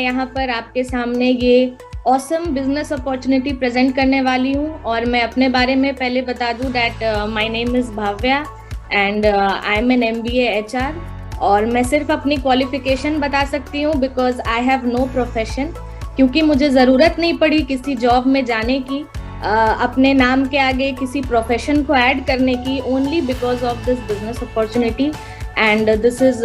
यहाँ पर आपके सामने ये ऑसम बिजनेस अपॉर्चुनिटी प्रेजेंट करने वाली हूँ। और मैं अपने बारे में पहले बता दूँ that my name is Bhavya and I am an MBA HR। और मैं सिर्फ अपनी क्वालिफिकेशन बता सकती हूँ because I have no profession, क्योंकि मुझे ज़रूरत नहीं पड़ी किसी जॉब में जाने की, अपने नाम के आगे किसी प्रोफेशन को ऐड करने की, only because of this business opportunity and this is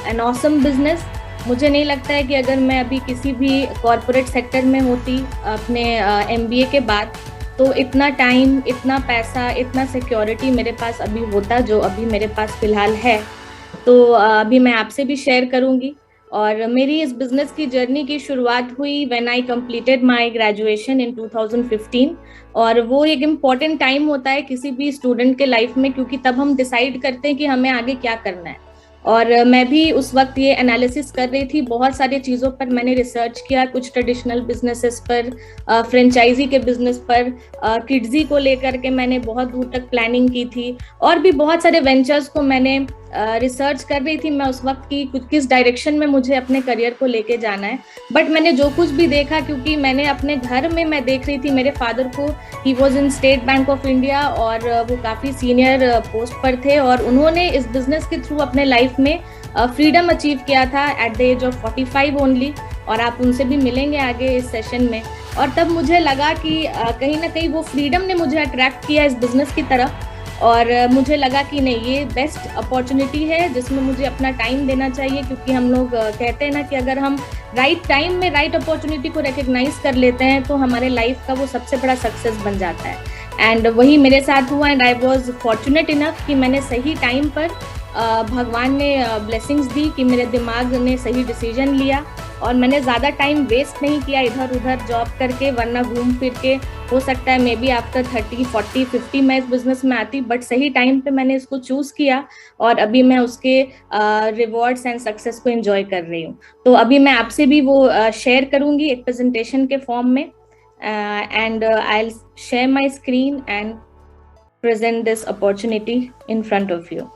an awesome business. मुझे नहीं लगता है कि अगर मैं अभी किसी भी कॉरपोरेट सेक्टर में होती अपने MBA के बाद, तो इतना टाइम, इतना पैसा, इतना सिक्योरिटी मेरे पास अभी होता जो अभी मेरे पास फिलहाल है। तो अभी मैं आपसे भी शेयर करूंगी। और मेरी इस बिजनेस की जर्नी की शुरुआत हुई when I completed my graduation in 2015। और वो एक इम्पॉर्टेंट टाइम होता है किसी भी स्टूडेंट के लाइफ में, क्योंकि तब हम डिसाइड करते हैं कि हमें आगे क्या करना है। और मैं भी उस वक्त ये एनालिसिस कर रही थी, बहुत सारी चीज़ों पर मैंने रिसर्च किया, कुछ ट्रेडिशनल बिजनेसेस पर, फ्रेंचाइजी के बिजनेस पर, किड्जी को लेकर के मैंने बहुत दूर तक प्लानिंग की थी, और भी बहुत सारे वेंचर्स को मैंने रिसर्च कर रही थी मैं उस वक्त की किस डायरेक्शन में मुझे अपने करियर को लेके जाना है। बट मैंने जो कुछ भी देखा, क्योंकि मैंने अपने घर में मैं देख रही थी मेरे फादर को, he was in state bank of India और वो काफ़ी सीनियर पोस्ट पर थे, और उन्होंने इस बिजनेस के थ्रू अपने लाइफ में फ्रीडम अचीव किया था at the age of 45 only. और आप उनसे भी मिलेंगे आगे इस सेशन में। और तब मुझे लगा कि कहीं ना कहीं वो फ्रीडम ने मुझे अट्रैक्ट किया इस बिजनेस की तरफ, और मुझे लगा कि नहीं, ये बेस्ट अपॉर्चुनिटी है जिसमें मुझे अपना टाइम देना चाहिए। क्योंकि हम लोग कहते हैं ना कि अगर हम राइट टाइम में राइट अपॉर्चुनिटी को रिकग्नाइज कर लेते हैं तो हमारे लाइफ का वो सबसे बड़ा सक्सेस बन जाता है। एंड वही मेरे साथ हुआ and I was fortunate enough कि मैंने सही टाइम पर भगवान ने ब्लेसिंग्स दी कि मेरे दिमाग ने सही डिसीजन लिया, और मैंने ज़्यादा टाइम वेस्ट नहीं किया इधर उधर जॉब करके, वरना घूम फिर के हो सकता है मे बी आफ्टर 30, 40, 50 मैं इस बिजनेस में आती। बट सही टाइम पे मैंने इसको चूज़ किया और अभी मैं उसके रिवॉर्ड्स एंड सक्सेस को एंजॉय कर रही हूँ। तो अभी मैं आपसे भी वो शेयर करूँगी एक प्रेजेंटेशन के फॉर्म में, and I will share my screen and present this opportunity in front of you.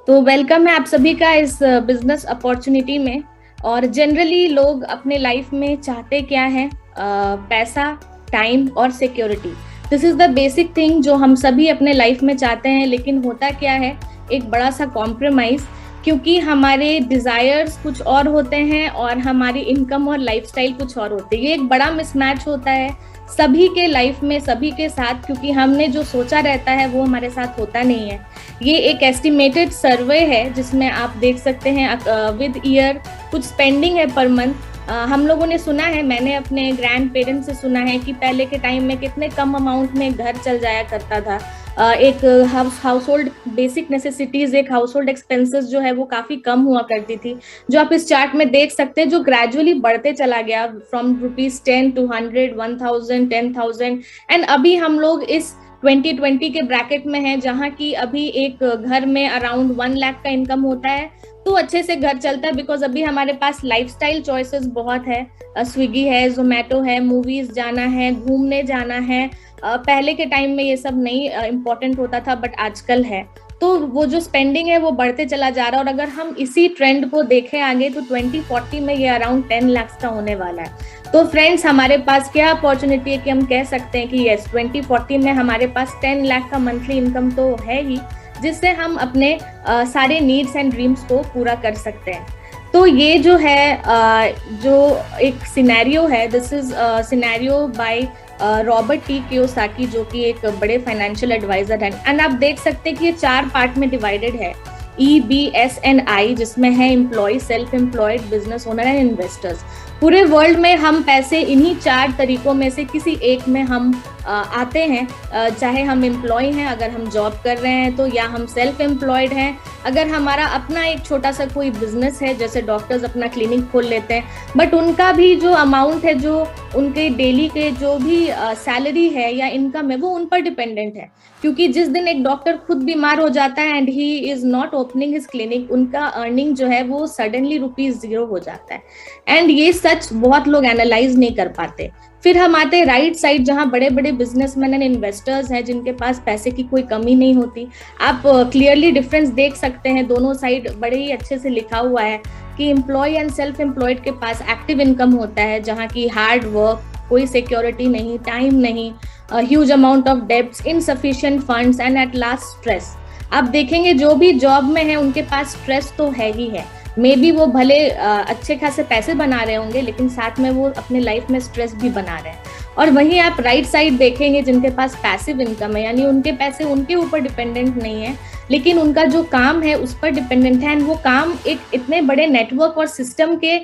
तो वेलकम है आप सभी का इस बिजनेस अपॉर्चुनिटी में। और जनरली लोग अपने लाइफ में चाहते क्या है, पैसा, टाइम और security. This is the basic thing जो हम सभी अपने लाइफ में चाहते हैं। लेकिन होता क्या है, एक बड़ा सा कॉम्प्रोमाइज, क्योंकि हमारे डिजायर्स कुछ और होते हैं और हमारी इनकम और लाइफस्टाइल कुछ और होती है। ये एक बड़ा मिसमैच होता है सभी के लाइफ में, सभी के साथ, क्योंकि हमने जो सोचा रहता है वो हमारे साथ होता नहीं है। ये एक एस्टिमेटेड सर्वे है जिसमें आप देख सकते हैं विद ईयर कुछ स्पेंडिंग है पर मंथ। हम लोगों ने सुना है, मैंने अपने ग्रैंड पेरेंट्स से सुना है कि पहले के टाइम में कितने कम अमाउंट में घर चल जाया करता था। एक हाउस होल्ड बेसिक नेसेसिटीज, एक हाउस होल्ड एक्सपेंसेस जो है वो काफी कम हुआ करती थी, जो आप इस चार्ट में देख सकते हैं, जो ग्रेजुअली बढ़ते चला गया फ्रॉम ₹10 to 100, 1000, 10,000। एंड अभी हम लोग इस 2020 के ब्रैकेट में हैं, जहाँ की अभी एक घर में अराउंड 1 लाख का इनकम होता है तो अच्छे से घर चलता है, बिकॉज अभी हमारे पास लाइफस्टाइल चॉइसेस बहुत है। स्विगी है, जोमेटो है, मूवीज जाना है, घूमने जाना है। पहले के टाइम में ये सब नहीं इम्पोर्टेंट होता था, बट आजकल है। तो वो जो स्पेंडिंग है वो बढ़ते चला जा रहा है। और अगर हम इसी ट्रेंड को देखें आगे तो 2040 में ये अराउंड 10 लाख का होने वाला है। तो फ्रेंड्स, हमारे पास क्या अपॉर्चुनिटी है कि हम कह सकते हैं कि यस, 2040 में हमारे पास 10 लाख का मंथली इनकम तो है ही, जिससे हम अपने सारे नीड्स एंड ड्रीम्स को पूरा कर सकते हैं। तो ये जो है जो एक सिनेरियो है, this is scenario by Robert T Kiyosaki, जो कि एक बड़े फाइनेंशियल एडवाइजर हैं। एंड आप देख सकते हैं कि ये 4 पार्ट में डिवाइडेड है, EBSNI, जिसमें है employ, self employed, business owner and investors. पूरे वर्ल्ड में हम पैसे इन्हीं 4 तरीकों में से किसी एक में हम आते हैं, चाहे हम एम्प्लॉय हैं, अगर हम जॉब कर रहे हैं तो, या हम सेल्फ एम्प्लॉयड हैं, अगर हमारा अपना एक छोटा सा कोई बिजनेस है, जैसे डॉक्टर्स अपना क्लिनिक खोल लेते हैं, बट उनका भी जो अमाउंट है, जो उनके डेली के जो भी सैलरी है या इनकम है, वो उन पर डिपेंडेंट है। क्योंकि जिस दिन एक डॉक्टर खुद बीमार हो जाता है and he is not opening his clinic, उनका अर्निंग जो है वो सडनली ₹0 हो जाता है। एंड ये सच बहुत लोग एनालाइज नहीं कर पाते। फिर हम आते हैं राइट साइड, जहां बड़े बड़े बिजनेसमैन एंड इन्वेस्टर्स हैं जिनके पास पैसे की कोई कमी नहीं होती। आप क्लियरली डिफरेंस देख सकते हैं, दोनों साइड बड़े ही अच्छे से लिखा हुआ है कि एम्प्लॉय एंड सेल्फ एम्प्लॉयड के पास एक्टिव इनकम होता है, जहाँ की हार्ड वर्क, कोई सिक्योरिटी नहीं, टाइम नहीं, huge amount of debts, insufficient funds and at last stress. आप देखेंगे जो भी जॉब में है उनके पास स्ट्रेस तो है ही है। मे बी वो भले अच्छे खासे पैसे बना रहे होंगे, लेकिन साथ में वो अपने लाइफ में स्ट्रेस भी बना रहे हैं। और वहीं आप राइट साइड देखेंगे जिनके पास पैसिव इनकम है, यानी उनके पैसे उनके ऊपर डिपेंडेंट नहीं है, लेकिन उनका जो काम है उस पर डिपेंडेंट है। एंड वो काम एक इतने बड़े नेटवर्क और सिस्टम के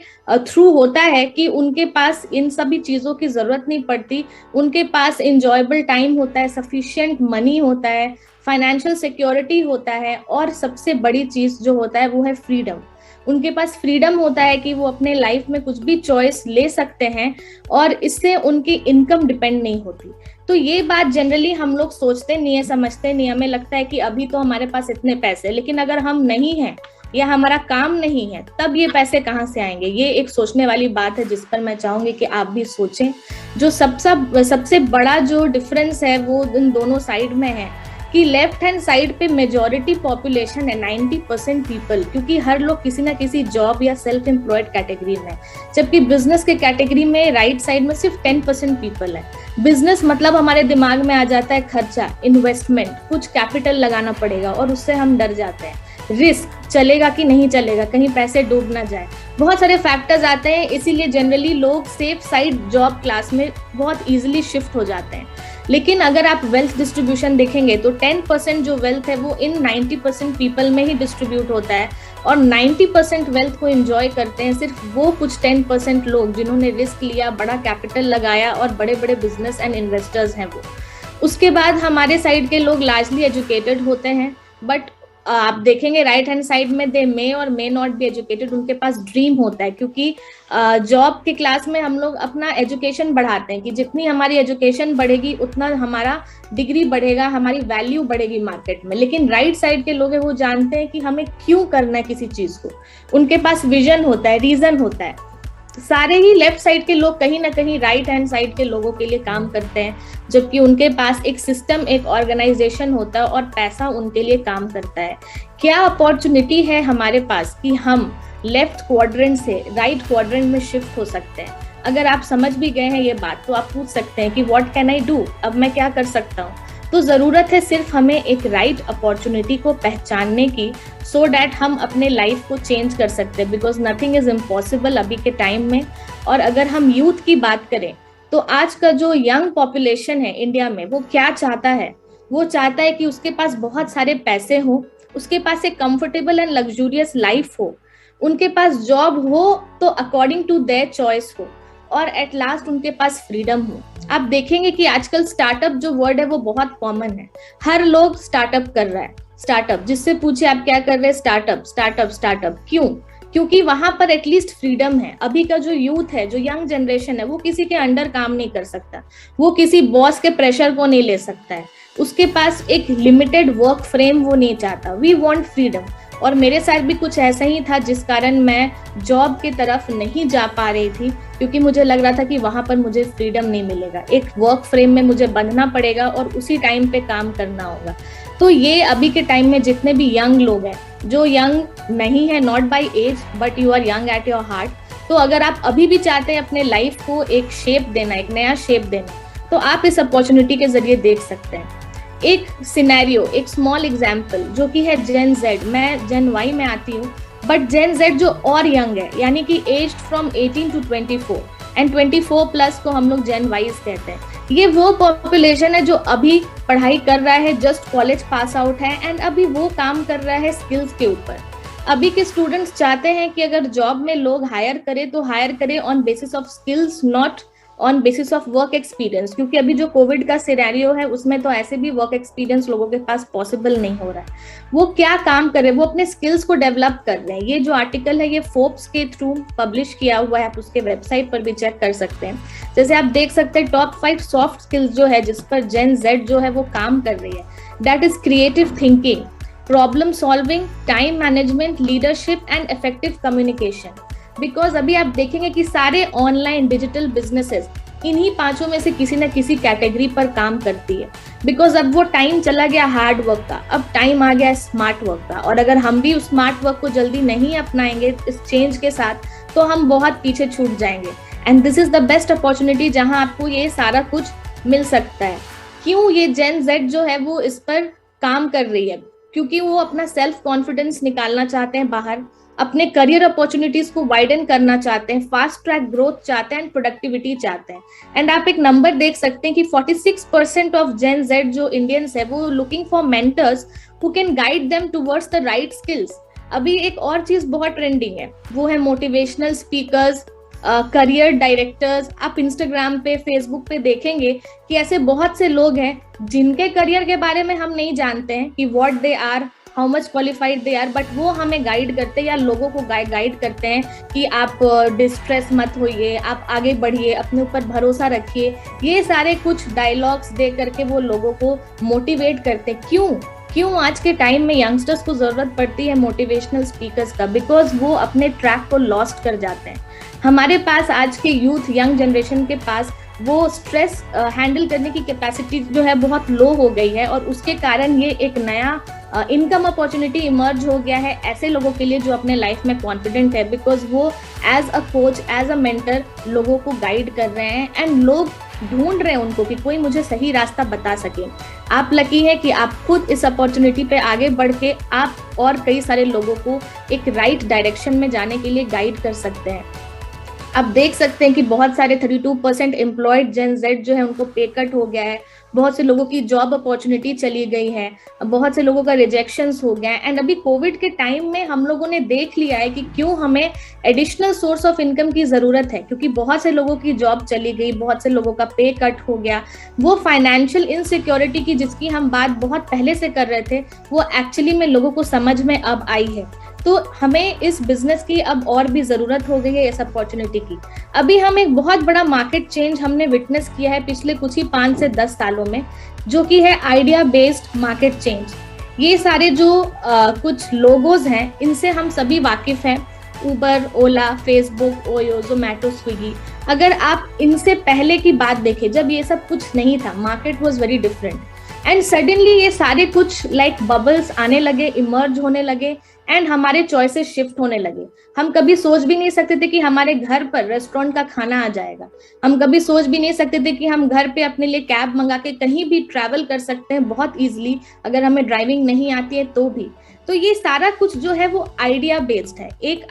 थ्रू होता है कि उनके पास इन सभी चीजों की जरूरत नहीं पड़ती। उनके पास इंजॉयबल टाइम होता है, सफिशिएंट मनी होता है, फाइनेंशियल सिक्योरिटी होता है, और सबसे बड़ी चीज जो होता है वो है फ्रीडम। उनके पास फ्रीडम होता है कि वो अपने लाइफ में कुछ भी चॉइस ले सकते हैं और इससे उनकी इनकम डिपेंड नहीं होती। तो ये बात जनरली हम लोग सोचते नहीं है, समझते नहीं। हमें लगता है कि अभी तो हमारे पास इतने पैसे, लेकिन अगर हम नहीं हैं या हमारा काम नहीं है तब ये पैसे कहाँ से आएंगे? ये एक सोचने वाली बात है जिस पर मैं चाहूंगी कि आप भी सोचें। जो सबसे बड़ा जो डिफरेंस है वो इन दोनों साइड में है कि लेफ्ट हैंड साइड पे मेजॉरिटी पॉपुलेशन है 90% पीपल, क्योंकि हर लोग किसी ना किसी जॉब या सेल्फ एम्प्लॉयड कैटेगरी में, जबकि बिजनेस के कैटेगरी में राइट साइड में सिर्फ 10% पीपल है। बिजनेस मतलब हमारे दिमाग में आ जाता है खर्चा, इन्वेस्टमेंट, कुछ कैपिटल लगाना पड़ेगा और उससे हम डर जाते हैं। रिस्क, चलेगा कि नहीं चलेगा, कहीं पैसे डूब ना जाए, बहुत सारे फैक्टर्स आते हैं। इसीलिए जनरली लोग सेफ साइड जॉब क्लास में बहुत इजीली शिफ्ट हो जाते हैं। लेकिन अगर आप वेल्थ डिस्ट्रीब्यूशन देखेंगे तो 10% जो वेल्थ है वो इन 90% पीपल में ही डिस्ट्रीब्यूट होता है, और 90% वेल्थ को एंजॉय करते हैं सिर्फ वो कुछ 10% लोग जिन्होंने रिस्क लिया, बड़ा कैपिटल लगाया और बड़े बड़े बिजनेस एंड इन्वेस्टर्स हैं वो। उसके बाद हमारे साइड के लोग लार्जली एजुकेटेड होते हैं, बट आप देखेंगे राइट हैंड साइड में दे मे और मे नॉट बी एजुकेटेड। उनके पास ड्रीम होता है, क्योंकि जॉब के क्लास में हम लोग अपना एजुकेशन बढ़ाते हैं कि जितनी हमारी एजुकेशन बढ़ेगी उतना हमारा डिग्री बढ़ेगा, हमारी वैल्यू बढ़ेगी मार्केट में। लेकिन राइट साइड के लोग हैं वो जानते हैं कि हमें क्यों करना है किसी चीज को, उनके पास विजन होता है, रीजन होता है। सारे ही लेफ्ट साइड के लोग कहीं ना कहीं राइट हैंड साइड के लोगों के लिए काम करते हैं, जबकि उनके पास एक सिस्टम, एक ऑर्गेनाइजेशन होता है और पैसा उनके लिए काम करता है। क्या अपॉर्चुनिटी है हमारे पास कि हम लेफ्ट क्वाड्रेंट से राइट क्वाड्रेंट में शिफ्ट हो सकते हैं? अगर आप समझ भी गए हैं ये बात तो आप पूछ सकते हैं कि व्हाट कैन आई डू, अब मैं क्या कर सकता हूँ? तो जरूरत है सिर्फ हमें एक राइट अपॉर्चुनिटी को पहचानने की, सो डैट हम अपने लाइफ को चेंज कर सकते हैं, बिकॉज नथिंग इज इम्पॉसिबल अभी के टाइम में। और अगर हम यूथ की बात करें तो आज का जो यंग पॉपुलेशन है इंडिया में वो क्या चाहता है? वो चाहता है कि उसके पास बहुत सारे पैसे हो, उसके पास एक कंफर्टेबल एंड लग्जूरियस लाइफ हो, उनके पास जॉब हो तो अकॉर्डिंग टू देयर चॉइस हो, और एट लास्ट उनके पास फ्रीडम हो। आप देखेंगे कि आजकल स्टार्टअप जो वर्ड है वो बहुत कॉमन है, हर लोग स्टार्टअप कर रहा है। स्टार्टअप, जिससे पूछे आप क्या कर रहे हैं, स्टार्टअप स्टार्टअप स्टार्टअप। क्यों? क्योंकि वहां पर एटलीस्ट फ्रीडम है। अभी का जो यूथ है, जो यंग जनरेशन है, वो किसी के अंडर काम नहीं कर सकता, वो किसी बॉस के प्रेशर को नहीं ले सकता है, उसके पास एक लिमिटेड वर्क फ्रेम वो नहीं चाहता। We want freedom. और मेरे साथ भी कुछ ऐसा ही था, जिस कारण मैं जॉब की तरफ नहीं जा पा रही थी, क्योंकि मुझे लग रहा था कि वहां पर मुझे फ्रीडम नहीं मिलेगा, एक वर्क फ्रेम में मुझे बंधना पड़ेगा और उसी टाइम पे काम करना होगा। तो ये अभी के टाइम में जितने भी यंग लोग हैं, जो यंग नहीं है not by age but you are young at your heart, तो अगर आप अभी भी चाहते हैं अपने लाइफ को एक शेप देना, एक नया शेप देना, तो आप इस अपॉर्चुनिटी के जरिए देख सकते हैं। एक सिनेरियो, एक स्मॉल एग्जाम्पल जो कि है जेन जेड। मैं जेन वाई में आती हूँ, बट जेन जेड जो और यंग है, यानी कि age from 18 to 24 and 24 plus को हम लोग जेन वाइज कहते हैं। ये वो पॉपुलेशन है जो अभी पढ़ाई कर रहा है, जस्ट कॉलेज पास आउट है एंड अभी वो काम कर रहा है स्किल्स के ऊपर। अभी के स्टूडेंट्स चाहते हैं कि अगर जॉब में लोग हायर करे तो हायर करे on basis of skills, not on basis of work experience, क्योंकि अभी जो कोविड का सिनेरियो है उसमें तो ऐसे भी वर्क एक्सपीरियंस लोगों के पास पॉसिबल नहीं हो रहा है। वो क्या काम कर रहे हैं, वो अपने स्किल्स को डेवलप कर रहे हैं। ये जो आर्टिकल है ये फोर्ब्स के थ्रू पब्लिश किया हुआ है, आप उसके वेबसाइट पर भी चेक कर सकते हैं। जैसे आप देख सकते हैं टॉप 5 सॉफ्ट स्किल्स जो है जिस पर जेन जेड जो है वो काम कर रही है, that is creative thinking, problem solving, time management, leadership and effective communication. Because अभी आप देखेंगे कि सारे ऑनलाइन डिजिटल बिजनेसेस इन्हीं पांचों में से किसी न किसी कैटेगरी पर काम करती है। बिकॉज अब वो टाइम चला गया हार्ड वर्क का, अब टाइम आ गया स्मार्ट वर्क का, और अगर हम भी उस स्मार्ट वर्क को जल्दी नहीं अपनाएंगे इस चेंज के साथ, तो हम बहुत पीछे छूट जाएंगे। And this is the best opportunity जहां आपको ये सारा कुछ मिल सकता है। क्यों ये जेन जेड जो है वो इस पर काम कर रही है? क्योंकि वो अपना सेल्फ कॉन्फिडेंस निकालना चाहते हैं बाहर, अपने करियर अपॉर्चुनिटीज को वाइडन करना चाहते हैं, फास्ट ट्रैक ग्रोथ चाहते हैं एंड प्रोडक्टिविटी चाहते हैं। एंड आप एक नंबर देख सकते हैं कि 46% ऑफ जेन जेड जो इंडियंस है वो looking for mentors who can guide them towards the right skills. अभी एक और चीज बहुत ट्रेंडिंग है, वो है मोटिवेशनल स्पीकर्स, करियर डायरेक्टर्स। आप इंस्टाग्राम पे, फेसबुक पे देखेंगे कि ऐसे बहुत से लोग हैं जिनके करियर के बारे में हम नहीं जानते हैं कि what they are, how much qualified they are, but वो हमें गाइड करते हैं या लोगों को गाइड करते हैं कि आप डिस्ट्रेस मत होइए, आप आगे बढ़िए, अपने ऊपर भरोसा रखिए। ये सारे कुछ डायलॉग्स दे करके वो लोगों को मोटिवेट करते हैं। क्यों आज के टाइम में यंगस्टर्स को जरूरत पड़ती है मोटिवेशनल स्पीकर्स का? बिकॉज वो अपने ट्रैक को लॉस्ट कर जाते हैं। हमारे पास आज के यूथ, यंग जनरेशन के पास वो स्ट्रेस हैंडल करने की कैपेसिटी जो है बहुत लो हो गई है, और उसके कारण ये एक नया इनकम अपॉर्चुनिटी इमर्ज हो गया है ऐसे लोगों के लिए जो अपने लाइफ में कॉन्फिडेंट है, बिकॉज वो as a coach, as a mentor लोगों को गाइड कर रहे हैं एंड लोग ढूंढ रहे हैं उनको कि कोई मुझे सही रास्ता बता सके। आप लकी है कि आप खुद इस अपॉर्चुनिटी पे आगे बढ़ के आप और कई सारे लोगों को एक राइट डायरेक्शन में जाने के लिए गाइड कर सकते हैं। आप देख सकते हैं कि बहुत सारे 32% एम्प्लॉयड जेन जेड जो है उनको पे कट हो गया है, बहुत से लोगों की जॉब अपॉर्चुनिटी चली गई है, बहुत से लोगों का रिजेक्शंस हो गया है। एंड अभी कोविड के टाइम में हम लोगों ने देख लिया है कि क्यों हमें एडिशनल सोर्स ऑफ इनकम की जरूरत है, क्योंकि बहुत से लोगों की जॉब चली गई, बहुत से लोगों का पे कट हो गया। वो फाइनेंशियल इनसिक्योरिटी की जिसकी हम बात बहुत पहले से कर रहे थे, वो एक्चुअली में लोगों को समझ में अब आई है। तो हमें इस बिजनेस की अब और भी जरूरत हो गई है, इस अपॉर्चुनिटी की। अभी हम एक बहुत बड़ा मार्केट चेंज हमने विटनेस किया है पिछले कुछ ही 5 से 10 सालों में, जो कि है आइडिया बेस्ड मार्केट चेंज। ये सारे जो कुछ लोगोज हैं इनसे हम सभी वाकिफ हैं, उबर, ओला, फेसबुक, ओयो, जोमैटो, स्विगी। अगर आप इनसे पहले की बात देखें, जब ये सब कुछ नहीं था, market was very different, and suddenly ये सारे कुछ लाइक बबल्स आने लगे, इमर्ज होने लगे, एंड हमारे चॉइसेस शिफ्ट होने लगे। हम कभी सोच भी नहीं सकते थे कि हमारे घर पर रेस्टोरेंट का खाना आ जाएगा। हम कभी सोच भी नहीं सकते थे कि हम घर पे अपने लिए कैब मंगा के कहीं भी ट्रैवल कर सकते हैं बहुत इजीली, अगर हमें ड्राइविंग नहीं आती है तो भी। तो ये सारा कुछ जो है वो आइडिया बेस्ड है। एक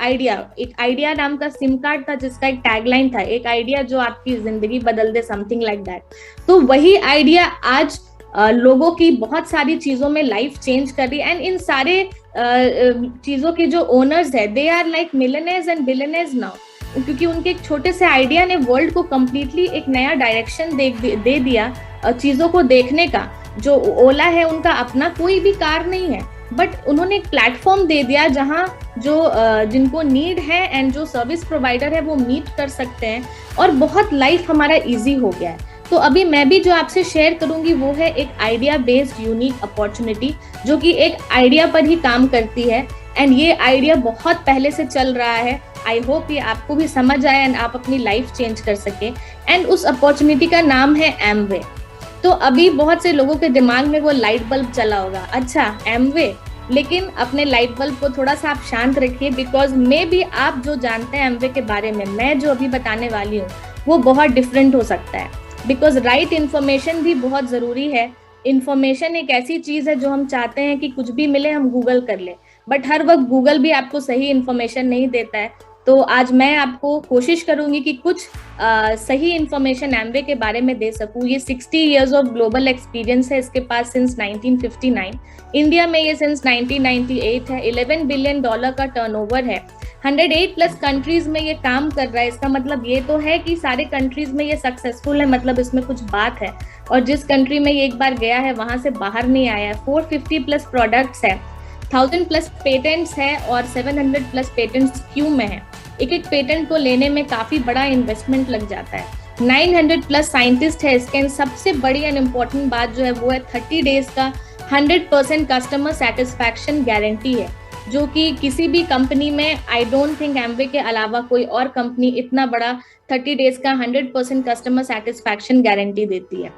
आइडिया नाम का सिम कार्ड था जिसका एक टैगलाइन था, एक आइडिया जो आपकी जिंदगी बदल दे, समथिंग लाइक दैट। तो वही आइडिया आज लोगों की बहुत सारी चीजों में लाइफ चेंज कर रही है। एंड इन सारे चीजों के जो ओनर्स है, they are like millionaires and billionaires now, क्योंकि उनके एक छोटे से आइडिया ने वर्ल्ड को कम्प्लीटली एक नया डायरेक्शन दे दिया चीजों को देखने का। जो ओला है उनका अपना कोई भी कार नहीं है, बट उन्होंने एक प्लेटफॉर्म दे दिया जहां जो जिनको नीड है एंड जो सर्विस प्रोवाइडर है वो मीट कर सकते हैं, और बहुत लाइफ हमारा इजी हो गया है। तो अभी मैं भी जो आपसे शेयर करूंगी वो है एक आइडिया बेस्ड यूनिक अपॉर्चुनिटी, जो कि एक आइडिया पर ही काम करती है। एंड ये आइडिया बहुत पहले से चल रहा है। आई होप ये आपको भी समझ आए एंड आप अपनी लाइफ चेंज कर सके। एंड उस अपॉर्चुनिटी का नाम है एमवे। तो अभी बहुत से लोगों के दिमाग में वो लाइट बल्ब चला होगा, अच्छा एमवे, लेकिन अपने लाइट बल्ब को थोड़ा सा आप शांत रखिए, बिकॉज मे बी आप जो जानते हैं एमवे के बारे में, मैं जो अभी बताने वाली हूँ वो बहुत डिफरेंट हो सकता है। बिकॉज राइट इन्फॉर्मेशन भी बहुत जरूरी है। इन्फॉर्मेशन एक ऐसी चीज है जो हम चाहते हैं कि कुछ भी मिले हम गूगल कर ले, बट हर वक्त गूगल भी आपको सही इन्फॉर्मेशन नहीं देता है। तो आज मैं आपको कोशिश करूंगी कि कुछ सही इन्फॉर्मेशन एमवे के बारे में दे सकूं। ये 60 इयर्स ऑफ ग्लोबल एक्सपीरियंस है इसके पास सिंस 1959। इंडिया में ये सिंस 1998 है। $11 बिलियन का टर्नओवर है। 108 प्लस कंट्रीज में ये काम कर रहा है। इसका मतलब ये तो है कि सारे कंट्रीज में ये सक्सेसफुल है, मतलब इसमें कुछ बात है। और जिस कंट्री में ये एक बार गया है वहां से बाहर नहीं आया है। 450 प्लस प्रोडक्ट्स है, 1000 प्लस पेटेंट्स है और 700 प्लस पेटेंट्स क्यू में है। एक एक पेटेंट को लेने में काफी बड़ा इन्वेस्टमेंट लग जाता है। 900 प्लस साइंटिस्ट है इसके। सबसे बड़ी एंड इम्पोर्टेंट बात जो है वो है 30 डेज का 100% कस्टमर सेटिस्फैक्शन गारंटी है। जो कि किसी भी कंपनी में आई डोंट थिंक एमवे के अलावा कोई और कंपनी इतना बड़ा 30 डेज का 100% कस्टमर सेटिस्फैक्शन गारंटी देती है।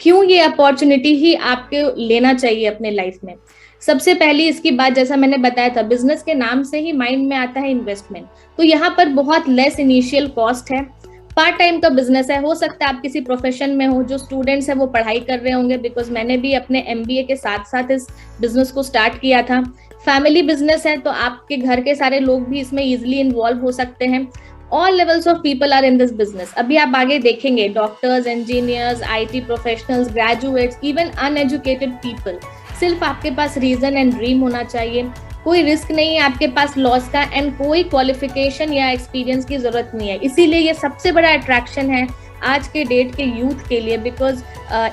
क्यों ये अपॉर्चुनिटी ही आपको लेना चाहिए अपने लाइफ में? सबसे पहली इसकी बात, जैसा मैंने बताया था, बिजनेस के नाम से ही माइंड में आता है इन्वेस्टमेंट। तो यहाँ पर बहुत लेस इनिशियल कॉस्ट है। पार्ट टाइम का बिजनेस है, हो सकता है आप किसी प्रोफेशन में हो, जो स्टूडेंट्स है वो पढ़ाई कर रहे होंगे, बिकॉज मैंने भी अपने एमबीए के साथ साथ इस बिजनेस को स्टार्ट किया था। फैमिली बिजनेस है, तो आपके घर के सारे लोग भी इसमें इजिली इन्वॉल्व हो सकते हैं। All levels of people are in this business. अभी आप आगे देखेंगे doctors, engineers, IT professionals, graduates, even uneducated people. सिर्फ आपके पास रीजन एंड ड्रीम होना चाहिए, कोई रिस्क नहीं है आपके पास लॉस का, एंड कोई क्वालिफिकेशन या एक्सपीरियंस की जरूरत नहीं है। इसीलिए ये सबसे बड़ा अट्रैक्शन है आज के डेट के यूथ के लिए, because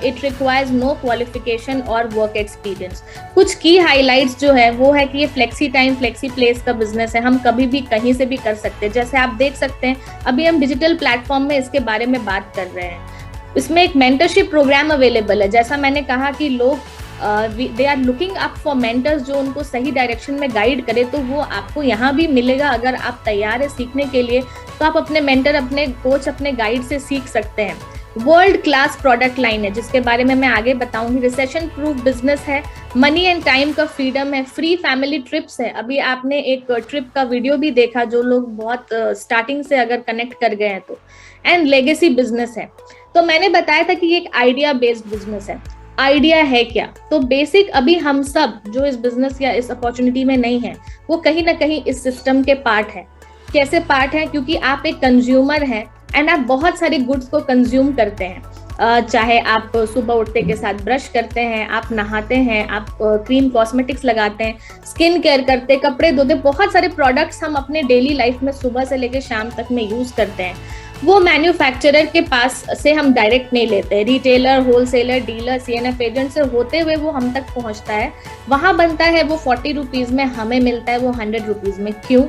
it requires no qualification और वर्क एक्सपीरियंस। कुछ की हाईलाइट्स जो है वो है कि ये फ्लेक्सी टाइम फ्लेक्सी प्लेस का बिजनेस है, हम कभी भी कहीं से भी कर सकते हैं। जैसे आप देख सकते हैं अभी हम डिजिटल प्लेटफॉर्म में इसके बारे में बात कर रहे हैं। इसमें एक मेंटरशिप प्रोग्राम अवेलेबल है। जैसा मैंने कहा कि लोग they are looking up for mentors जो उनको सही डायरेक्शन में गाइड करे, तो वो आपको यहाँ भी मिलेगा। अगर आप तैयार है सीखने के लिए तो आप अपने मेंटर, अपने कोच, अपने गाइड से सीख सकते हैं। वर्ल्ड क्लास प्रोडक्ट लाइन है जिसके बारे में मैं आगे बताऊंगी। रिसेशन प्रूफ बिजनेस है, मनी एंड टाइम का फ्रीडम है, फ्री फैमिली ट्रिप्स है। अभी आपने एक ट्रिप का वीडियो भी देखा, जो लोग बहुत स्टार्टिंग से अगर कनेक्ट कर गए हैं तो। एंड लेगेसी बिजनेस है। तो मैंने बताया था कि ये एक आइडिया बेस्ड बिजनेस है। आइडिया है क्या? तो बेसिक अभी हम सब जो इस बिजनेस या इस अपॉर्चुनिटी में नहीं है, वो कहीं ना कहीं इस सिस्टम के पार्ट है। कैसे पार्ट है? क्योंकि आप एक कंज्यूमर हैं एंड आप बहुत सारे गुड्स को कंज्यूम करते हैं। चाहे आप सुबह उठते के साथ ब्रश करते हैं, आप नहाते हैं, आप क्रीम कॉस्मेटिक्स लगाते हैं, स्किन केयर करते, कपड़े धोते, बहुत सारे प्रोडक्ट्स हम अपने डेली लाइफ में सुबह से लेकर शाम तक में यूज करते हैं। वो मैन्युफैक्चरर के पास से हम डायरेक्ट नहीं लेते, retailer, wholesaler, dealer, CNF agent से होते हुए वो हम तक पहुंचता है। वहां बनता है वो 40 रुपीज में, हमें मिलता है वो 100 रुपीज में। क्यों?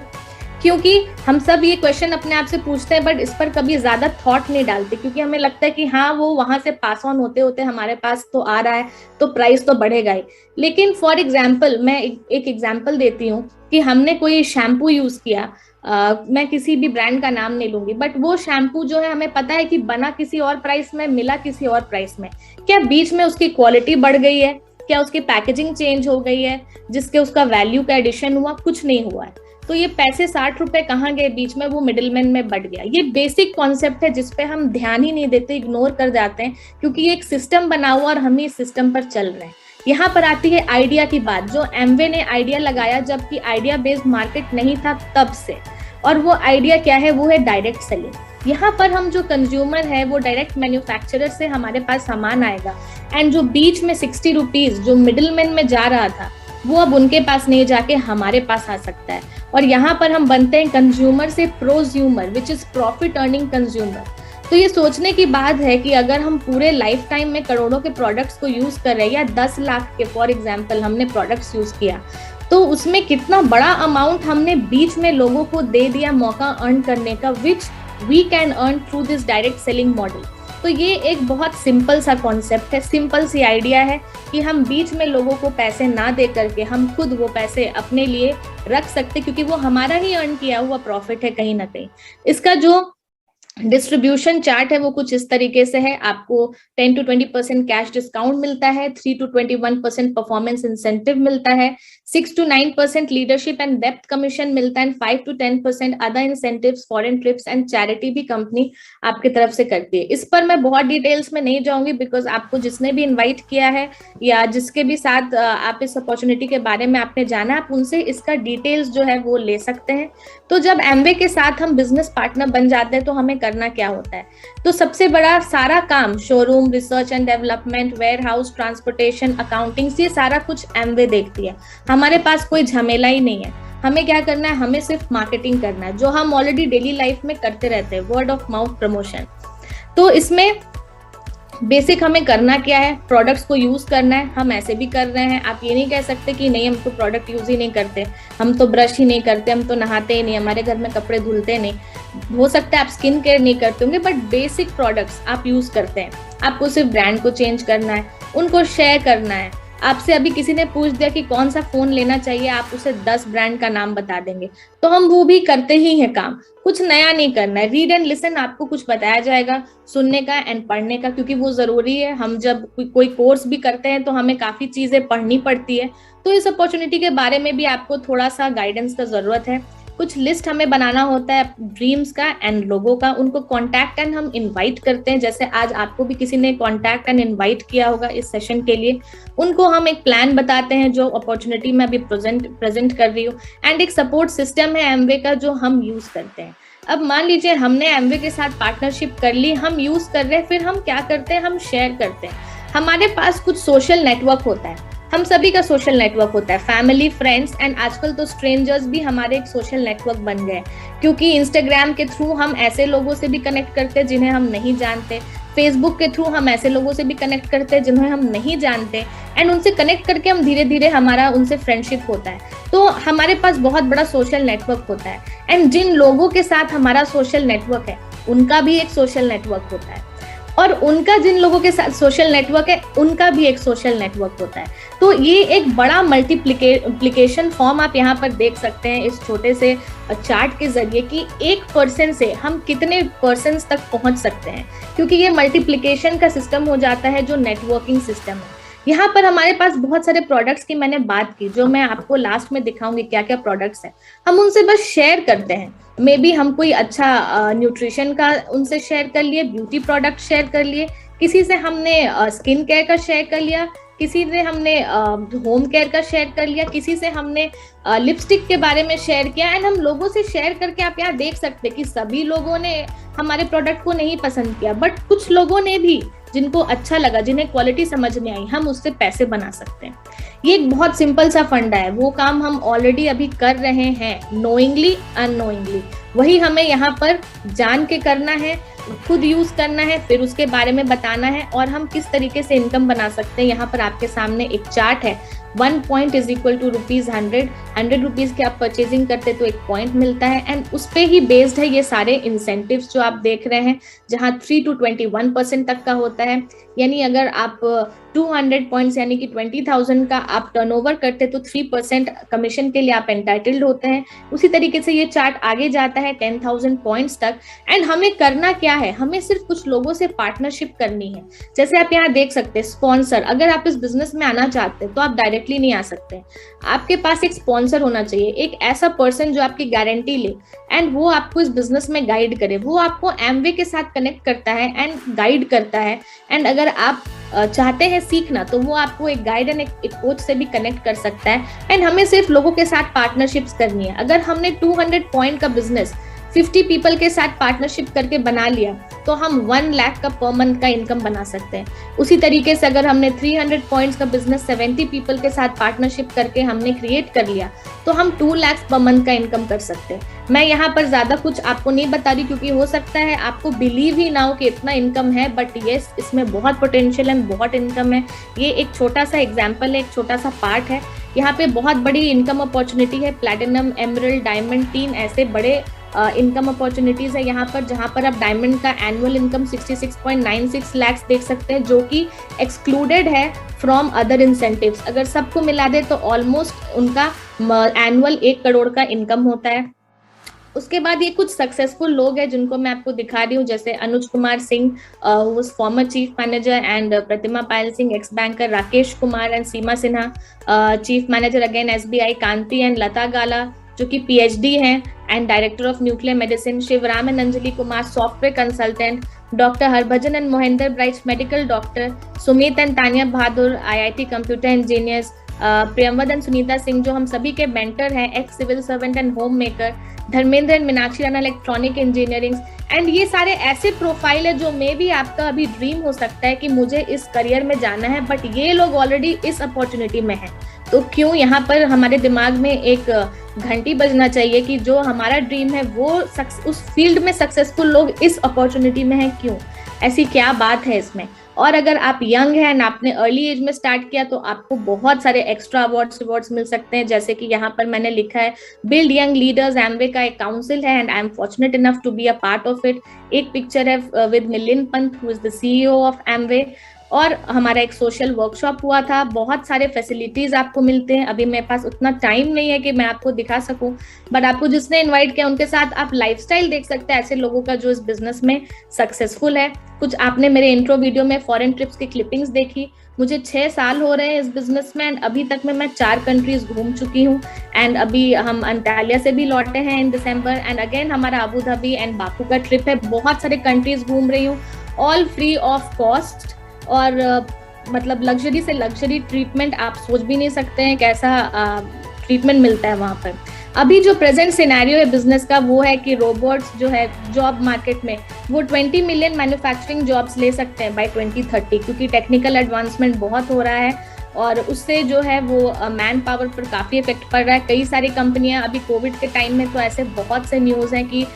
क्योंकि हम सब ये क्वेश्चन अपने आप से पूछते हैं, बट इस पर कभी ज्यादा थॉट नहीं डालते, क्योंकि हमें लगता है कि हाँ वो वहां से पास ऑन होते होते हमारे पास तो आ रहा है, तो प्राइस तो बढ़ेगा ही। लेकिन फॉर एग्जाम्पल मैं एक एग्जाम्पल देती हूँ कि हमने कोई शैम्पू यूज किया, मैं किसी भी ब्रांड का नाम नहीं लूंगी, बट वो शैम्पू जो है हमें पता है कि बना किसी और प्राइस में, मिला किसी और प्राइस में। क्या बीच में उसकी क्वालिटी बढ़ गई है? क्या उसकी पैकेजिंग चेंज हो गई है जिसके उसका वैल्यू का एडिशन हुआ? कुछ नहीं हुआ है। तो ये पैसे 60 रुपए कहाँ गए बीच में? वो मिडिलमैन में बढ़ गया। ये बेसिक कॉन्सेप्ट है जिसपे हम ध्यान ही नहीं देते, इग्नोर कर जाते हैं, क्योंकि ये एक सिस्टम बना हुआ और हम ही इस सिस्टम पर चल रहे हैं। यहाँ पर आती है आइडिया की बात, जो एमवे ने आइडिया लगाया जबकि आइडिया बेस्ड मार्केट नहीं था तब से। और वो आइडिया क्या है? वो है डायरेक्ट सेलिंग। यहाँ पर हम जो कंज्यूमर है वो डायरेक्ट मैन्युफैक्चरर से हमारे पास सामान आएगा, एंड जो बीच में 60 रुपीज जो मिडिलमैन में जा रहा था, वो अब उनके पास नहीं जाके हमारे पास आ सकता है। और यहाँ पर हम बनते हैं कंज्यूमर से prosumer, which is profit earning consumer. तो ये सोचने की बात है कि अगर हम पूरे लाइफ टाइम में करोड़ों के प्रोडक्ट्स को यूज कर रहे हैं, या 10 लाख के फॉर एग्जाम्पल हमने प्रोडक्ट्स यूज किया, तो उसमें कितना बड़ा अमाउंट हमने बीच में लोगों को दे दिया मौका अर्न करने का, which we can earn through this direct selling model. तो ये एक बहुत सिंपल सा कॉन्सेप्ट है, सिंपल सी आइडिया है कि हम बीच में लोगों को पैसे ना दे करके हम खुद वो पैसे अपने लिए रख सकते, क्योंकि वो हमारा ही अर्न किया हुआ प्रॉफिट है कहीं ना कहीं। इसका जो डिस्ट्रीब्यूशन चार्ट है वो कुछ इस तरीके से है। आपको 10 to 20% कैश डिस्काउंट मिलता है, 3 to 21% परफॉर्मेंस इंसेंटिव मिलता है, 6 to 9% leadership and depth commission मिलता है, 5 to 10% other incentives, foreign trips and charity भी कंपनी आपकी तरफ से करती है। इस पर मैं बहुत डिटेल्स में नहीं जाऊंगी, बिकॉज आपको जिसने भी इन्वाइट किया है या जिसके भी साथ आप इस अपॉर्चुनिटी के बारे में आपने जाना, आप उनसे इसका डिटेल्स जो है वो ले सकते हैं। तो जब एमवे के साथ हम बिजनेस पार्टनर बन जाते हैं तो हमें करना क्या होता है? तो सबसे बड़ा सारा काम, showroom, research and development, warehouse, transportation, accounting, ये सारा कुछ एमवे देखती है। हमारे पास कोई झमेला ही नहीं है। हमें क्या करना है? हमें सिर्फ मार्केटिंग करना है, जो हम ऑलरेडी डेली लाइफ में करते रहते हैं, वर्ड ऑफ माउथ प्रमोशन। तो इसमें बेसिक हमें करना क्या है? प्रोडक्ट्स को यूज करना है। हम ऐसे भी कर रहे हैं, आप ये नहीं कह सकते कि नहीं हम तो प्रोडक्ट यूज ही नहीं करते, हम तो ब्रश ही नहीं करते, हम तो नहाते ही नहीं, हमारे घर में कपड़े धुलते नहीं। हो सकता है आप स्किन केयर नहीं करते होंगे, बट बेसिक प्रोडक्ट्स आप यूज करते हैं। आपको सिर्फ ब्रांड को चेंज करना है, उनको शेयर करना है, आपसे अभी किसी ने पूछ दिया कि कौन सा फोन लेना चाहिए, आप उसे 10 ब्रांड का नाम बता देंगे, तो हम वो भी करते ही हैं काम। कुछ नया नहीं करना है, रीड एंड लिसन, आपको कुछ बताया जाएगा, सुनने का एंड पढ़ने का, क्योंकि वो जरूरी है। हम जब कोई कोर्स भी करते हैं तो हमें काफी चीजें पढ़नी पड़ती है, तो इस अपॉर्चुनिटी के बारे में भी आपको थोड़ा सा गाइडेंस का जरूरत है। कुछ लिस्ट हमें बनाना होता है ड्रीम्स का एंड लोगों का, उनको कॉन्टैक्ट एंड हम इनवाइट करते हैं। जैसे आज आपको भी किसी ने कॉन्टैक्ट एंड इनवाइट किया होगा इस सेशन के लिए, उनको हम एक प्लान बताते हैं जो अपॉर्चुनिटी में अभी प्रेजेंट कर रही हूँ, एंड एक सपोर्ट सिस्टम है एमवे का जो हम यूज करते हैं। अब मान लीजिए हमने एमवे के साथ पार्टनरशिप कर ली, हम यूज कर रहे हैं, फिर हम क्या करते हैं, हम शेयर करते हैं। हमारे पास कुछ सोशल नेटवर्क होता है, हम सभी का सोशल नेटवर्क होता है, फैमिली, फ्रेंड्स एंड आजकल तो स्ट्रेंजर्स भी हमारे एक सोशल नेटवर्क बन गए, क्योंकि इंस्टाग्राम के थ्रू हम ऐसे लोगों से भी कनेक्ट करते हैं जिन्हें हम नहीं जानते, फेसबुक के थ्रू हम ऐसे लोगों से भी कनेक्ट करते हैं जिन्हें हम नहीं जानते, एंड उनसे कनेक्ट करके हम धीरे धीरे हमारा उनसे फ्रेंडशिप होता है। तो हमारे पास बहुत बड़ा सोशल नेटवर्क होता है, एंड जिन लोगों के साथ हमारा सोशल नेटवर्क है उनका भी एक सोशल नेटवर्क होता है, और उनका जिन लोगों के साथ सोशल नेटवर्क है उनका भी एक सोशल नेटवर्क होता है। तो ये एक बड़ा मल्टीप्लिकेशन फॉर्म आप यहाँ पर देख सकते हैं इस छोटे से चार्ट के जरिए कि एक पर्सन से हम कितने पर्सन तक पहुंच सकते हैं, क्योंकि ये मल्टीप्लिकेशन का सिस्टम हो जाता है जो नेटवर्किंग सिस्टम है। यहाँ पर हमारे पास बहुत सारे प्रोडक्ट्स की मैंने बात की, जो मैं आपको लास्ट में दिखाऊंगी क्या क्या प्रोडक्ट्स हैं। हम उनसे बस शेयर करते हैं, मे बी हम कोई अच्छा न्यूट्रिशन का उनसे शेयर कर लिए, ब्यूटी प्रोडक्ट शेयर कर लिए, किसी से हमने स्किन केयर का शेयर कर लिया, किसी से हमने होम केयर का शेयर कर लिया, किसी से हमने लिपस्टिक के बारे में शेयर किया। एंड हम लोगों से शेयर करके आप यहाँ देख सकते हैं कि सभी लोगों ने हमारे प्रोडक्ट को नहीं पसंद किया, बट कुछ लोगों ने भी, जिनको अच्छा लगा, जिन्हें क्वालिटी समझ में आई, हम उससे पैसे बना सकते हैं। ये एक बहुत सिंपल सा फंडा है, वो काम हम ऑलरेडी अभी कर रहे हैं, नोइंगली अननोइंगली। वही हमें यहाँ पर जान के करना है, खुद यूज करना है, फिर उसके बारे में बताना है, और हम किस तरीके से इनकम बना सकते हैं। यहाँ पर आपके सामने एक चार्ट है, 1 point is equal to ₹100। 100 rupees की आप परचेजिंग करते तो 1 पॉइंट मिलता है, एंड उस पे ही बेस्ड है ये सारे इंसेंटिव्स जो आप देख रहे हैं, जहां 3 to 21% तक का होता है। यानी अगर आप 200 पॉइंट्स यानी कि 20,000 का आप टर्नओवर करते तो 3% कमीशन के लिए आप एंटाइटल्ड होते हैं। उसी तरीके से ये चार्ट आगे जाता है 10,000 पॉइंट्स तक। एंड हमें करना क्या है, हमें सिर्फ कुछ लोगों से पार्टनरशिप करनी है। जैसे आप यहाँ देख सकते हैं स्पॉन्सर, अगर आप इस बिजनेस में आना चाहते हैं तो आप डायरेक्टली नहीं आ सकते, आपके पास एक स्पॉन्सर होना चाहिए, एक ऐसा पर्सन जो आपकी गारंटी ले एंड वो आपको इस बिजनेस में गाइड करे, वो आपको एमवे के साथ कनेक्ट करता है एंड गाइड करता है। एंड अगर आप चाहते हैं सीखना तो वो आपको एक गाइड एंड एक कोच से भी कनेक्ट कर सकता है। एंड हमें सिर्फ लोगों के साथ पार्टनरशिप्स करनी है। अगर हमने 200 पॉइंट का बिजनेस 50 पीपल के साथ पार्टनरशिप करके बना लिया तो हम 1 लाख का पर मंथ का इनकम बना सकते हैं। उसी तरीके से अगर हमने 300 पॉइंट्स का बिजनेस 70 पीपल के साथ पार्टनरशिप करके हमने क्रिएट कर लिया तो हम 2 लाख पर मंथ का इनकम कर सकते हैं। मैं यहाँ पर ज्यादा कुछ आपको नहीं बता रही क्योंकि हो सकता है आपको बिलीव ही ना हो कि इतना इनकम है, बट यस, इसमें बहुत पोटेंशियल है, बहुत इनकम है। ये एक छोटा सा एग्जाम्पल है, एक छोटा सा पार्ट है। यहाँ पे बहुत बड़ी इनकम अपॉर्चुनिटी है। प्लैटिनम, एमरल्ड, डायमंड, 3 ऐसे बड़े इनकम अपॉर्चुनिटीज है यहाँ पर, जहाँ पर आप डायमंड का एनुअल इनकम 66.96 लाख देख सकते हैं, जो कि एक्सक्लूडेड है फ्रॉम अदर इंसेंटिव्स। अगर सबको मिला दे तो ऑलमोस्ट उनका एनुअल 1 करोड़ का इनकम होता है। उसके बाद ये कुछ सक्सेसफुल लोग हैं जिनको मैं आपको दिखा रही हूँ, जैसे Anuj Kumar Singh, former chief manager, and Pratima Payal Singh, ex banker, Rakesh Kumar and Seema Sinha, chief manager again SBI, Kanti and Lata Gala जो कि पीएचडी हैं and director of nuclear medicine, Shivram and Anjali Kumar, software consultant, doctor Harbhajan and Mohinder Brights, medical doctor, Sumit and Tania Bahadur, IIT computer engineers, Priyamvad and Sunita Singh जो हम सभी के mentor हैं, ex civil servant and home maker, Dharmendra and Meenakshi Rana, electronic engineering. And ये सारे ऐसे प्रोफाइल है जो मे भी आपका अभी ड्रीम हो सकता है कि मुझे इस करियर में जाना है, बट ये लोग ऑलरेडी इस अपॉर्चुनिटी में हैं। तो क्यों यहाँ पर हमारे दिमाग में एक घंटी बजना चाहिए कि जो हमारा ड्रीम है वो उस फील्ड में सक्सेसफुल लोग इस अपॉर्चुनिटी में हैं, क्यों, ऐसी क्या बात है इसमें। और अगर आप यंग हैं एंड आपने अर्ली एज में स्टार्ट किया तो आपको बहुत सारे एक्स्ट्रा अवार्ड्स मिल सकते हैं, जैसे कि यहाँ पर मैंने लिखा है बिल्ड यंग लीडर्स, एमवे का एक काउंसिल है and I am fortunate enough to be a part of it. एक पिक्चर है with Milind Pant who is the CEO of Amway. और हमारा एक सोशल वर्कशॉप हुआ था। बहुत सारे फैसिलिटीज आपको मिलते हैं। अभी मेरे पास उतना टाइम नहीं है कि मैं आपको दिखा सकूं, बट आपको जिसने इनवाइट किया उनके साथ आप लाइफस्टाइल देख सकते हैं ऐसे लोगों का जो इस बिजनेस में सक्सेसफुल है। कुछ आपने मेरे इंट्रो वीडियो में फॉरेन ट्रिप्स की क्लिपिंग्स देखी। मुझे 6 साल हो रहे हैं इस बिजनेस में एंड अभी तक में मैं 4 कंट्रीज घूम चुकी हूँ। एंड अभी हम अंटालिया से भी लौटे हैं इन दिसंबर, एंड अगेन हमारा अबू धाबी एंड बाकू का ट्रिप है। बहुत सारे कंट्रीज घूम रही हूँ, ऑल फ्री ऑफ कॉस्ट। और मतलब लग्जरी से लग्जरी ट्रीटमेंट आप सोच भी नहीं सकते हैं कैसा ट्रीटमेंट मिलता है वहां पर। अभी जो प्रेजेंट सिनेरियो है बिजनेस का वो है कि रोबोट्स जो है जॉब मार्केट में वो 20 मिलियन मैन्युफैक्चरिंग जॉब्स ले सकते हैं बाय 2030, क्योंकि टेक्निकल एडवांसमेंट बहुत हो रहा है और उससे जो है वो मैन पावर पर काफी इफेक्ट पड़ रहा है। कई सारी कंपनियां अभी कोविड के टाइम में तो ऐसे बहुत से न्यूज हैं कि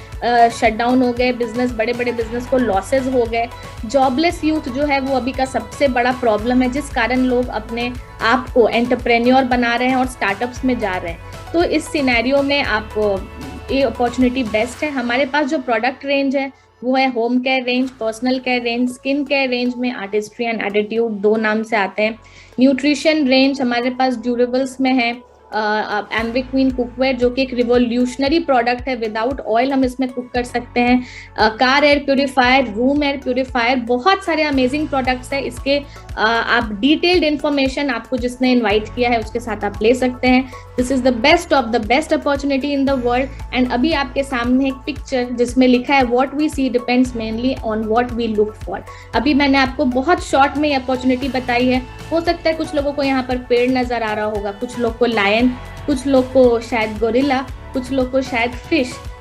शटडाउन हो गए बिजनेस, बड़े बड़े बिजनेस को लॉसेस हो गए। जॉबलेस यूथ जो है वो अभी का सबसे बड़ा प्रॉब्लम है, जिस कारण लोग अपने आप को एंटरप्रेन्योर बना रहे हैं और स्टार्टअप्स में जा रहे हैं। तो इस सिनेरियो में आपको ये अपॉर्चुनिटी बेस्ट है। हमारे पास जो प्रोडक्ट रेंज है वो है home care range, personal care range, skin care range में आर्टिस्ट्री एंड एटीट्यूड 2 नाम से आते हैं। न्यूट्रिशन रेंज हमारे पास ड्यूरेबल्स में है एम्बिक क्वीन कुकवेयर, जो कि एक रिवोल्यूशनरी प्रोडक्ट है। विदाउट ऑयल हम इसमें कुक कर सकते हैं। Car air purifier, room air purifier, बहुत सारे अमेजिंग प्रोडक्ट्स है इसके। आप डिटेल्ड इन्फॉर्मेशन आपको जिसने इनवाइट किया है उसके साथ आप ले सकते हैं। This is the best of the best opportunity in the world. And अभी आपके सामने एक पिक्चर जिसमें लिखा है what we see depends mainly on what we look for. अभी मैंने आपको बहुत शॉर्ट में अपॉर्चुनिटी बताई है। हो सकता है कुछ लोगों को यहाँ पर पेड़ नजर आ रहा होगा, कुछ लोग को लायन, कुछ लोग को शायद गोरिल्ला, कुछ लोग को शायद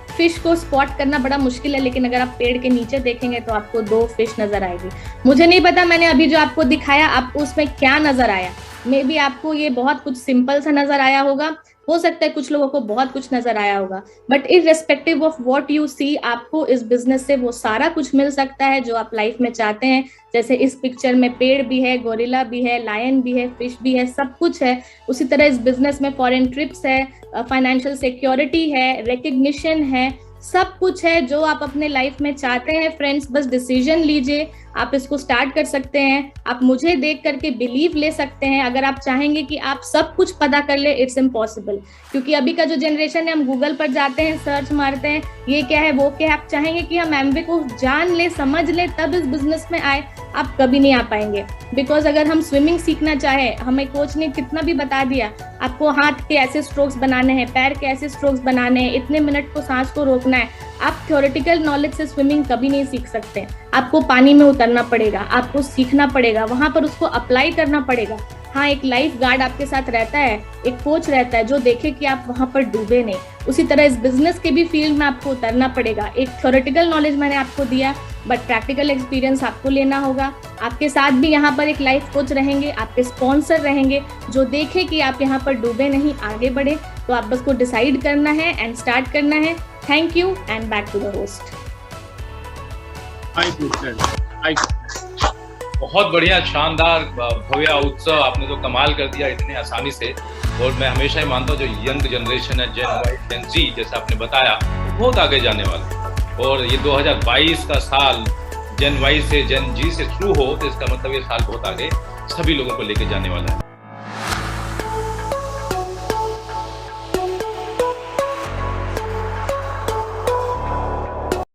फिश को स्पॉट करना बड़ा मुश्किल है, लेकिन अगर आप पेड़ के नीचे देखेंगे तो आपको 2 फिश नजर आएगी। मुझे नहीं पता मैंने अभी जो आपको दिखाया आपको उसमें क्या नजर आया। मे बी आपको ये बहुत कुछ सिंपल सा नजर आया होगा, हो सकता है कुछ लोगों को बहुत कुछ नजर आया होगा, but irrespective of what you see आपको इस बिजनेस से वो सारा कुछ मिल सकता है जो आप लाइफ में चाहते हैं। जैसे इस पिक्चर में पेड़ भी है, गोरिल्ला भी है, लायन भी है, फिश भी है, सब कुछ है। उसी तरह इस बिजनेस में फॉरेन ट्रिप्स है, फाइनेंशियल सिक्योरिटी है, रिकग्निशन है, सब कुछ है जो आप अपने लाइफ में चाहते हैं। फ्रेंड्स, बस डिसीजन लीजिए, आप इसको स्टार्ट कर सकते हैं। आप मुझे देख करके बिलीव ले सकते हैं। अगर आप चाहेंगे कि आप सब कुछ पता कर ले, इट्स इम्पॉसिबल, क्योंकि अभी का जो जनरेशन है हम गूगल पर जाते हैं, सर्च मारते हैं, ये क्या है वो क्या है। आप चाहेंगे कि हम एमवे को जान ले, समझ ले, तब इस बिजनेस में आए, आप कभी नहीं आ पाएंगे। बिकॉज अगर हम स्विमिंग सीखना चाहे, हमें कोच ने कितना भी बता दिया आपको हाथ के ऐसे स्ट्रोक्स बनाने हैं, पैर के ऐसे स्ट्रोक्स बनाने हैं, इतने मिनट को सांस को रोकना है, आप थ्योरेटिकल नॉलेज से स्विमिंग कभी नहीं सीख सकते। आपको पानी में उतरना पड़ेगा, आपको सीखना पड़ेगा, वहां पर उसको अप्लाई करना पड़ेगा। हाँ, एक लाइफ गार्ड आपके साथ रहता है, एक कोच रहता है जो देखे कि आप वहां पर डूबे नहीं। उसी तरह इस बिजनेस के भी फील्ड में आपको उतरना पड़ेगा। एक थ्योरेटिकल नॉलेज मैंने आपको दिया, बट प्रैक्टिकल एक्सपीरियंस आपको लेना होगा। आपके साथ भी यहाँ पर एक लाइफ कोच रहेंगे, आपके स्पॉन्सर रहेंगे जो देखे कि आप यहाँ पर डूबे नहीं, आगे बढ़े। तो आप बस को डिसाइड करना है एंड स्टार्ट करना है। Thank you and back to the host. बहुत बढ़िया, शानदार, भव्य उत्सव आपने तो कमाल कर दिया इतने आसानी से। और मैं हमेशा ही मानता हूँ जो यंग जनरेशन है, जेन जी, जैसे आपने बताया, बहुत आगे जाने वाला है। और ये 2022 का साल जेन वाई से जेन जी से शुरू हो तो इसका मतलब ये साल बहुत आगे सभी लोगों को लेके जाने वाला है।